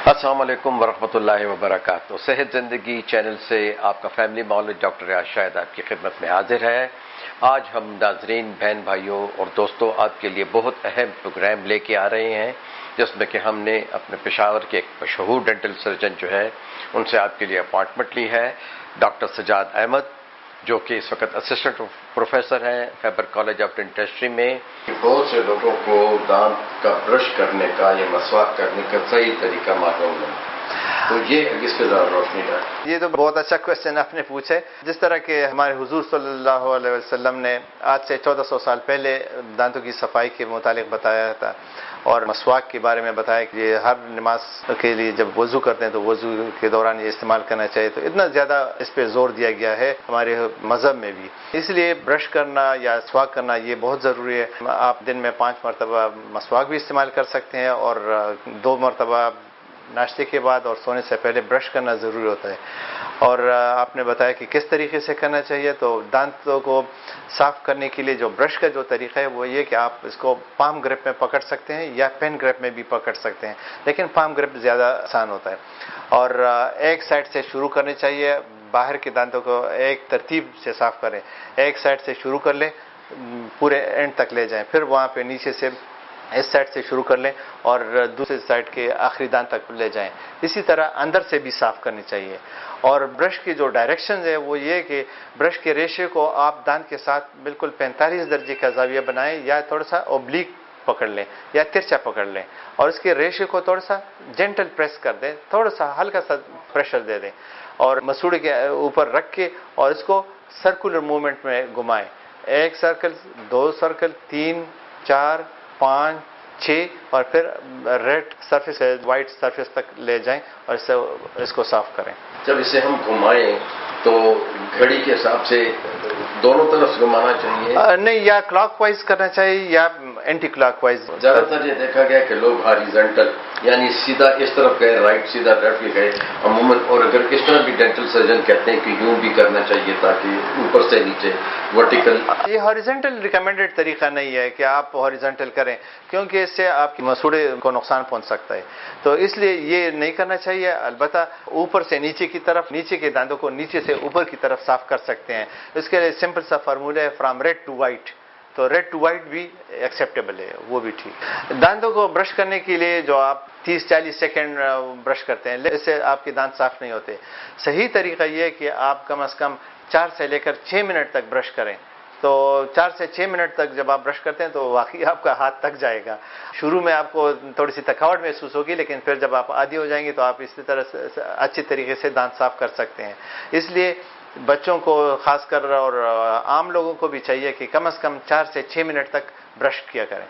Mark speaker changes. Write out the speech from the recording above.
Speaker 1: अस्सलाम वालेकुम वरहमतुल्लाहि वबरकातुहू। सेहत ज़िंदगी चैनल से आपका फैमिली मौलवी डॉक्टर रियाज शाहिद आपकी खिदमत में हाजिर है। आज हम नाज़रीन, बहन भाइयों और दोस्तों आपके लिए बहुत अहम प्रोग्राम लेके आ रहे हैं, जिसमें कि हमने अपने पेशावर के एक मशहूर डेंटल सर्जन जो है उनसे आपके लिए अपॉइंटमेंट ली है, डॉक्टर सजाद अहमद, जो कि इस वक्त असिस्टेंट प्रोफेसर हैं खैबर कॉलेज ऑफ डेंटिस्ट्री में। बहुत से लोगों को दांत का ब्रश करने का या मसवाक करने का सही तरीका मालूम है, तो ये इस पे ज़रा रोशनी डालें।
Speaker 2: ये तो बहुत अच्छा क्वेश्चन आपने पूछा है। जिस तरह के हमारे हुजूर सल्लल्लाहु अलैहि वसल्लम ने आज से 1400 साल पहले दांतों की सफाई के मुतालिक बताया था और मसवाक के बारे में बताया कि ये हर नमाज के लिए जब वज़ू करते हैं तो वज़ू के दौरान ये इस्तेमाल करना चाहिए, तो इतना ज़्यादा इस पे जोर दिया गया है हमारे मज़हब में भी। इसलिए ब्रश करना या मसवाक करना ये बहुत ज़रूरी है। आप दिन में 5 मरतबा मसवाक भी इस्तेमाल कर सकते हैं और 2 मरतबा नाश्ते के बाद और सोने से पहले ब्रश करना ज़रूरी होता है। और आपने बताया कि किस तरीके से करना चाहिए, तो दांतों को साफ़ करने के लिए जो ब्रश का जो तरीका है वो ये कि आप इसको पाम ग्रिप में पकड़ सकते हैं या पेन ग्रिप में भी पकड़ सकते हैं, लेकिन पाम ग्रिप ज़्यादा आसान होता है। और एक साइड से शुरू करनी चाहिए, बाहर के दांतों को एक तरतीब से साफ़ करें। एक साइड से शुरू कर लें, पूरे एंड तक ले जाएं, फिर वहाँ पे नीचे से इस साइड से शुरू कर लें और दूसरे साइड के आखिरी दांत तक ले जाएं। इसी तरह अंदर से भी साफ़ करनी चाहिए। और ब्रश की जो डायरेक्शन है वो ये कि ब्रश के रेशे को आप दांत के साथ बिल्कुल 45 दर्जे का जाविया बनाएं, या थोड़ा सा ओब्लिक पकड़ लें या तिरछा पकड़ लें, और इसके रेशे को थोड़ा सा जेंटल प्रेस कर दें, थोड़ा सा हल्का सा प्रेशर दे दें और मसूड़े के ऊपर रख के और इसको सर्कुलर मूवमेंट में घुमाएं। 1 सर्कल, 2 सर्कल, 3, 4, 5, 6 और फिर रेड सरफेस से वाइट सरफेस तक ले जाएं और इसको साफ करें।
Speaker 1: जब इसे हम घुमाएं तो घड़ी के हिसाब से दोनों तरफ घुमाना चाहिए?
Speaker 2: नहीं, या क्लॉकवाइज करना चाहिए या एंटी क्लॉकवाइज।
Speaker 1: ज़्यादातर ये देखा गया कि लोग हॉरिजॉन्टल यानी सीधा इस तरफ गए, राइट सीधा लेफ्ट गए अमूमन, और अगर इस तरह भी डेंटल सर्जन कहते हैं कि यूं भी करना चाहिए ताकि ऊपर से नीचे वर्टिकल। ये
Speaker 2: हॉरिजॉन्टल रिकमेंडेड तरीका नहीं है कि आप हॉरिजॉन्टल करें, क्योंकि इससे आपके मसूड़े को नुकसान पहुंच सकता है, तो इसलिए ये नहीं करना चाहिए। अलबत्ता ऊपर से नीचे की तरफ, नीचे के दांतों को नीचे से ऊपर की तरफ साफ कर सकते हैं। इसके लिए सिंपल सा फार्मूला है, फ्रॉम रेड टू वाइट, तो रेड टू वाइट भी एक्सेप्टेबल है, वो भी ठीक। दांतों को ब्रश करने के लिए जो आप 30-40 सेकेंड ब्रश करते हैं, इससे आपके दांत साफ नहीं होते। सही तरीका ये है कि आप कम से कम 4 से लेकर 6 मिनट तक ब्रश करें। तो 4 से 6 मिनट तक जब आप ब्रश करते हैं तो वाकई आपका हाथ थक जाएगा। शुरू में आपको थोड़ी सी थकावट महसूस होगी, लेकिन फिर जब आप आदी हो जाएंगे तो आप इसी तरह से अच्छी तरीके से दांत साफ कर सकते हैं। इसलिए बच्चों को खासकर और आम लोगों को भी चाहिए कि कम से कम 4 से 6 मिनट तक ब्रश किया करें।